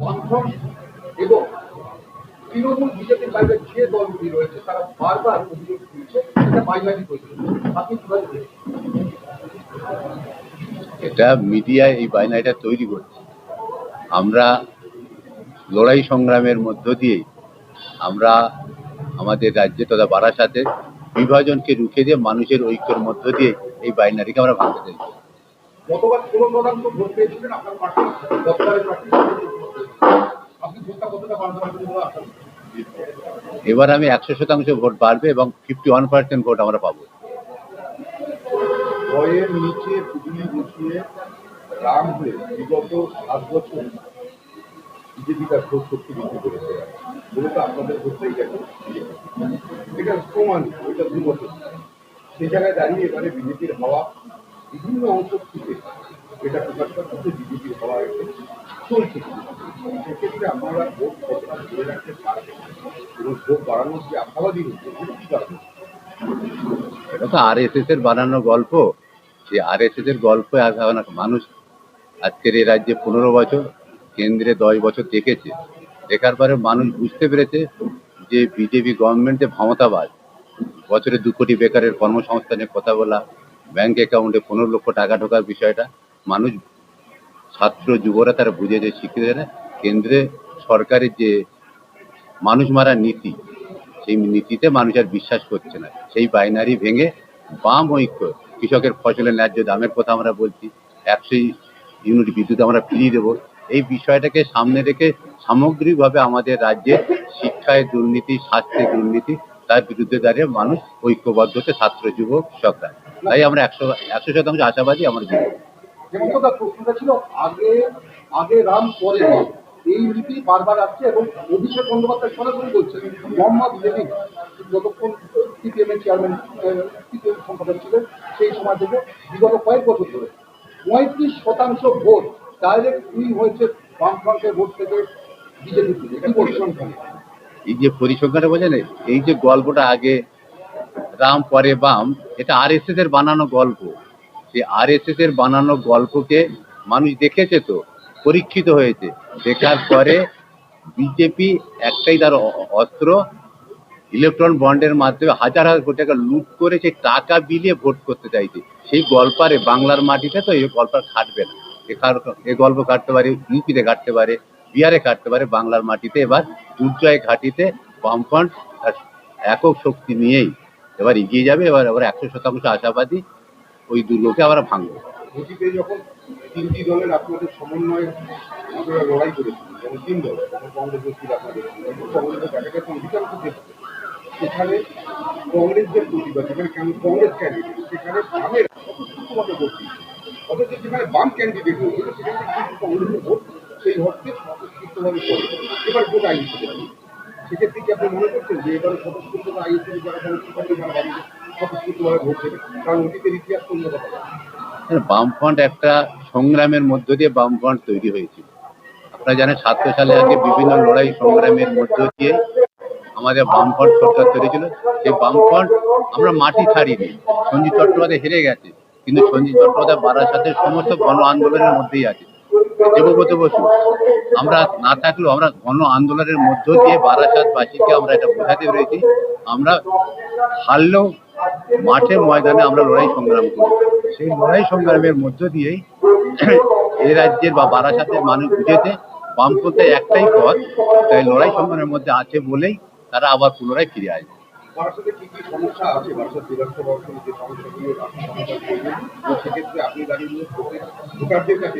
বামফ্রন্ট এবং তৃণমূল বিজেপির বাইরে যে দলগুলি রয়েছে তারা বারবার অভিযোগ তুলছে এটা বাইনারি তৈরি। আপনি কিভাবে দেখছেন? এটা মিডিয়ায় এই বাইনারিটা তৈরি করছে। আমরা লড়াই সংগ্রামের মধ্য দিয়েই আমরা আমাদের রাজ্যে তথা বারাসাতের বিভাজনকে রুখে দিয়ে মানুষের ঐক্যের মধ্য দিয়ে এই বাইনারিকে আমরা ভাঙতে চাইছি। গতবার 16% ভোট পেয়েছিলেন আপনার পার্টি, গতবারের পার্টি আপনি ভোটটা কতটা বাড়তে পারবেন বলে আশা করছেন? এবার আমি 100% ভোট বাড়বে এবং 51% ভোট আমরা পাবো। ভয়ের নিচে পুজলি বসিয়ে রাম হয়ে বিগত 7 বছর বিজেপি তার ভোট শক্তি বৃদ্ধি করেছে। মূলত আপনাদের ভোটটাই গেছে, এটা প্রমাণ, এটা 2 বছর। সেই জায়গায় দাঁড়িয়ে এবারে বিজেপির হাওয়া বিভিন্ন অংশ থেকে এটা প্রকাশ করছে বিজেপির হাওয়া চলছে। সেক্ষেত্রে আপনারা ভোট কতটা ধরে রাখতে পারবেন এবং ভোট বাড়ানোর যে আশাবাদী হচ্ছে কি কারণ? এটা তো RSS এর বানানো গল্প। সেই RSS এর গল্পে মানুষ আজকের এই রাজ্যে 15 বছর, কেন্দ্রে 10 বছর দেখেছে। দেখার পরে মানুষ বুঝতে পেরেছে যে বিজেপি গভর্নমেন্টে ক্ষমতাবাদ, বছরে 2 কোটি বেকারের কর্মসংস্থানের কথা বলা, ব্যাংক অ্যাকাউন্টে 15 লক্ষ টাকা ঢোকার বিষয়টা মানুষ, ছাত্র যুবরা তারা বুঝেছে, শিক্ষিত কেন্দ্রে সরকারের যে মানুষ মারার নীতি, সেই নীতিতে মানুষ আর বিশ্বাস করছে না। সেই বাইনারি ভেঙে বাম ঐক্য, কৃষকের ফসলের ন্যায্য দামের কথা আমরা বলছি, 100 ইউনিট বিদ্যুৎ আমরা ফিরিয়ে দেবো, এই বিষয়টাকে সামনে রেখে সামগ্রিকভাবে আমাদের রাজ্যে শিক্ষায় দুর্নীতি, স্বাস্থ্যে দুর্নীতি, তার বিরুদ্ধে দাঁড়িয়ে মানুষ ঐক্যবদ্ধ হচ্ছে, ছাত্র যুবক কৃষকরা। তাই আমরা 100% আশাবাদী আমার জীবন। যেমন তো তার প্রশ্নটা ছিল আগে রাম পরে রাম, এই নীতি বারবার আসছে এবং অভিষেক বন্দ্যোপাধ্যায় সরাসরি বলছেন মোহাম্মদ লেনিন যতক্ষণ সিপিএম এর চেয়ারম্যান, সিপিএম সম্পাদক ছিলেন সেই সময় থেকে বিগত কয়েক বছর ধরে 35% ভোট ডাইরেক্ট উইন হয়েছে বামফ্রন্টের ভোট থেকে বিজেপি থেকে। কি পরিসংখ্যান? এই যে পরিসংখ্যানটা বোঝেন, এই যে গল্পটা আগে রাম পরে বাম, এটা RSS এর বানানো গল্প। সেই RSS এর বানানো গল্পকে মানুষ দেখেছে, তো পরীক্ষিত হয়েছে। দেখার পরে বিজেপি একটাই তার অস্ত্র, ইলেকট্রন বন্ডের মাধ্যমে হাজার হাজার কোটি টাকা লুট করে সেই টাকা বিলিয়ে ভোট করতে চাইছে। সেই গল্পারে বাংলার মাটিতে তো এই গল্প খাটবে না। এ গল্প কাটতে পারে ইউপিতে, কাটতে পারে বিহারে, কাটতে পারে। বাংলার মাটিতে এবার দুর্জয় ঘাটিতে বামফ্রন্ট একক শক্তি নিয়েই এবার এগিয়ে যাবে। এবার 100% আশাবাদী ওই দুর্গকে আমরা ভাঙবো। অতীতে যখন 3টি দলের আপনাদের সমন্বয়ে আপনারা লড়াই করেছিলেন, যেমন 3 দল, তখন কংগ্রেস ছিল আপনাদের, কংগ্রেসের দেখা গেছে অধিকাংশ ক্ষেত্রে সেখানে কংগ্রেসদের প্রতিবাদ, যেখানে কংগ্রেস ক্যান্ডিডেট সেখানে বামের স্বতঃস্ফূর্তভাবে ভোট দিচ্ছে, অথচ যেখানে বাম ক্যান্ডিডেট হয়েছিল সেখানে কিন্তু কংগ্রেসের ভোট সেই হচ্ছে স্বতঃস্ফূর্তভাবে করে। এবার ভোট আইএসএ দেবে, সেক্ষেত্রে কি আপনি মনে করছেন যে এবারে স্বতঃস্ফূর্ততা আইএসএ যারা সমর্থন করবে যারা বামকে স্বতঃস্ফূর্তভাবে ভোট দেবে? কারণ অতীতের ইতিহাস অন্য কথা। বামফ্রন্ট একটা সংগ্রামের মধ্য দিয়ে বামফ্রন্ট তৈরি হয়েছিল। আপনারা জানেন 77 সালে আগে বিভিন্ন লড়াই সংগ্রামের মধ্য দিয়ে আমাদের বামফ্রন্ট সরকার তৈরি ছিল। সেই বামফ্রন্ট আমরা মাটি ছাড়িনি। সঞ্জীব চট্টোপাধ্যায় হেরে গেছে, কিন্তু সঞ্জীব চট্টোপাধ্যায় বারাসাতের সমস্ত গণ আন্দোলনের মধ্যেই আছে। দেবব্রত বসু, আমরা না থাকলেও আমরা গণ আন্দোলনের মধ্য দিয়ে বারাসাতবাসীকে আমরা এটা বোঝাতে পেরেছি। আমরা হারলেও মাঠে ময়দানে আমরা লড়াই সংগ্রাম করি। সেই লড়াই সংগ্রামের মধ্য দিয়েই এই রাজ্যের বা বারাসাতের মানুষ বুঝেছে বামপন্থী একটাই পথ, তাই লড়াই সংগ্রামের মধ্যে আছে বলেই তারা আবার পুনরায় ফিরে আসবে। বারাসাতে কি কি সমস্যা আছে, বারাসাত বিধানসভা যে সমস্যাগুলো সমাধান করবেন, সেক্ষেত্রে আপনি দাঁড়িয়ে ভোটারদের কাছে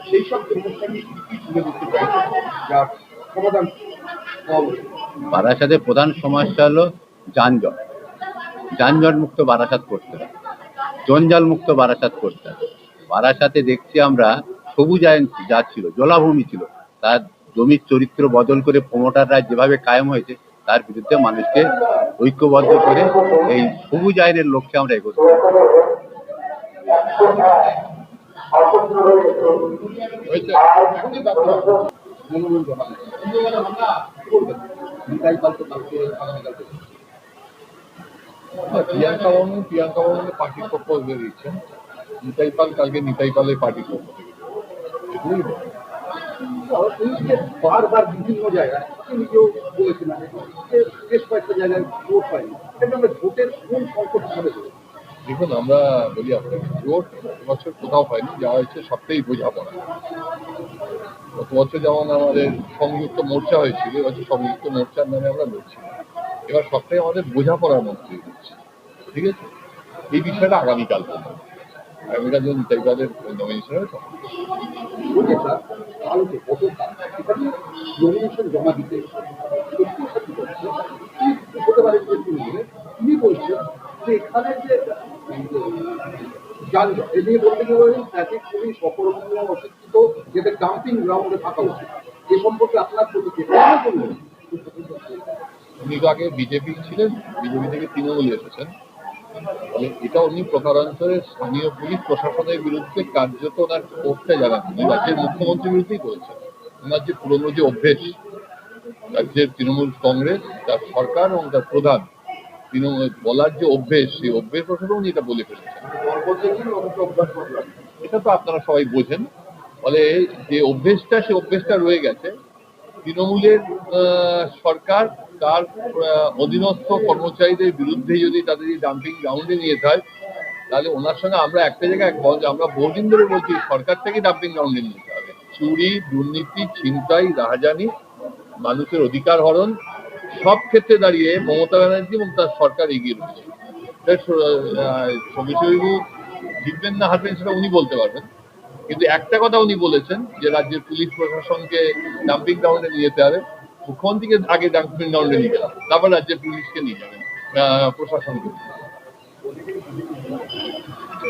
সেই সব সমস্যা নিয়ে কি কি তুলে ধরতে চাইছেন যার সমাধান হওয়া উচিত? বারাসাতের প্রধান সমস্যা হলো যানজট। যানজট মুক্ত বারাসাত করতে হবে, জঞ্জাল মুক্ত বারাসাত করতে হবে। বারাসাতে দেখছি আমরা সবুজায়ন যা ছিল, জলাভূমি ছিল, তার জমির চরিত্র বদল করে প্রমোটাররা যেভাবে কায়েম হয়েছে, তার বিরুদ্ধে মানুষকে ঐক্যবদ্ধ করে এই সবুজায়নের লক্ষ্যে আমরা এগোতে হবে। প্রিয়াঙ্কা বর্মন পার্টির পক্ষ দিচ্ছেন, নিতাই পাল কালকে নিতাই পালের পার্টির পক্ষ থেকে, এগুলোই তিনি যে বারবার বিভিন্ন জায়গায় আপনি নিজেও বলেছেন যে বেশ কয়েকটা জায়গায় ভোট পায়নি, এটা আমরা ভোটের কোন সংকট হিসাবে ধরি? দেখুন, আমরা বলি আপনাকে জোট এবছর কোথাও হয়নি, যা হয়েছে সবটাই বোঝাপড়া। গত বছর যেমন আমাদের সংযুক্ত মোর্চা হয়েছিল, এবছর সংযুক্ত মোর্চার নামে আমরা লড়ছি না। এবার সবটাই আমাদের বোঝাপড়ার মধ্যে হচ্ছে, ঠিক আছে? এই বিষয়টা আগামীকাল হবে। আগামীকাল যখন নিতাইবাদের নমিনেশন হবে তখন। বলছে স্যার, কালকে গতকাল এখানে নমিনেশন জমা দিতে সত্যি করছে কি হতে পারে যে তিনি বলছেন যে এখানে যে যানজট এ নিয়ে বলতে গেলে ট্রাফিক পুলিশ অপরাধ অশিক্ষিত যেটা ডাম্পিং গ্রাউন্ডে থাকা উচিত, এ সম্পর্কে আপনার প্রতিক্রিয়া করলেন? উনি তো আগে বিজেপি ছিলেন, বিজেপি থেকে তৃণমূলে এসেছেন। ফলে এটা উনি প্রকারান্তরে স্থানীয় পুলিশ প্রশাসনের বিরুদ্ধে কার্যত ওনার ক্ষোভটা জানান উনি রাজ্যের মুখ্যমন্ত্রীর বিরুদ্ধেই করেছেন। ওনার যে পুরনো যে অভ্যেস, রাজ্যের তৃণমূল কংগ্রেস, তার সরকার এবং তার প্রধান তৃণমূল বলার যে অভ্যেস, সেই অভ্যেস প্রসঙ্গে উনি এটা বলে ফেলেছেন। এটা তো আপনারা সবাই বোঝেন। ফলে যে অভ্যেসটা, সেই অভ্যেসটা রয়ে গেছে। তৃণমূলের সরকার তার অধীনস্থ কর্মচারীদের বিরুদ্ধে যদি তাদের এই ডাম্পিং গ্রাউন্ডে নিয়ে যায়, তাহলে ওনার সঙ্গে আমরা একটা জায়গায় একমত যে আমরা বহুদিন ধরে বলছি সরকার থেকে ডাম্পিং গ্রাউন্ডে নিয়ে যেতে হবে। চুরি, দুর্নীতি, ছিনতাই, রাহাজানি, মানুষের অধিকার হরণ, সব ক্ষেত্রে দাঁড়িয়ে মমতা ব্যানার্জি এবং তার সরকার এগিয়ে রয়েছে। সমিতিবাবু জিতবেন না হারবেন সেটা উনি বলতে পারবেন, কিন্তু একটা কথা উনি বলেছেন যে রাজ্যের পুলিশ প্রশাসনকে ডাম্পিং গ্রাউন্ডে নিয়ে যেতে হবে। মুখ্যমন্ত্রীকে আগে ডাম্পিং গ্রাউন্ডে নিয়ে গেলাম, তারপর রাজ্যের পুলিশকে নিয়ে যাবেন, প্রশাসনকে।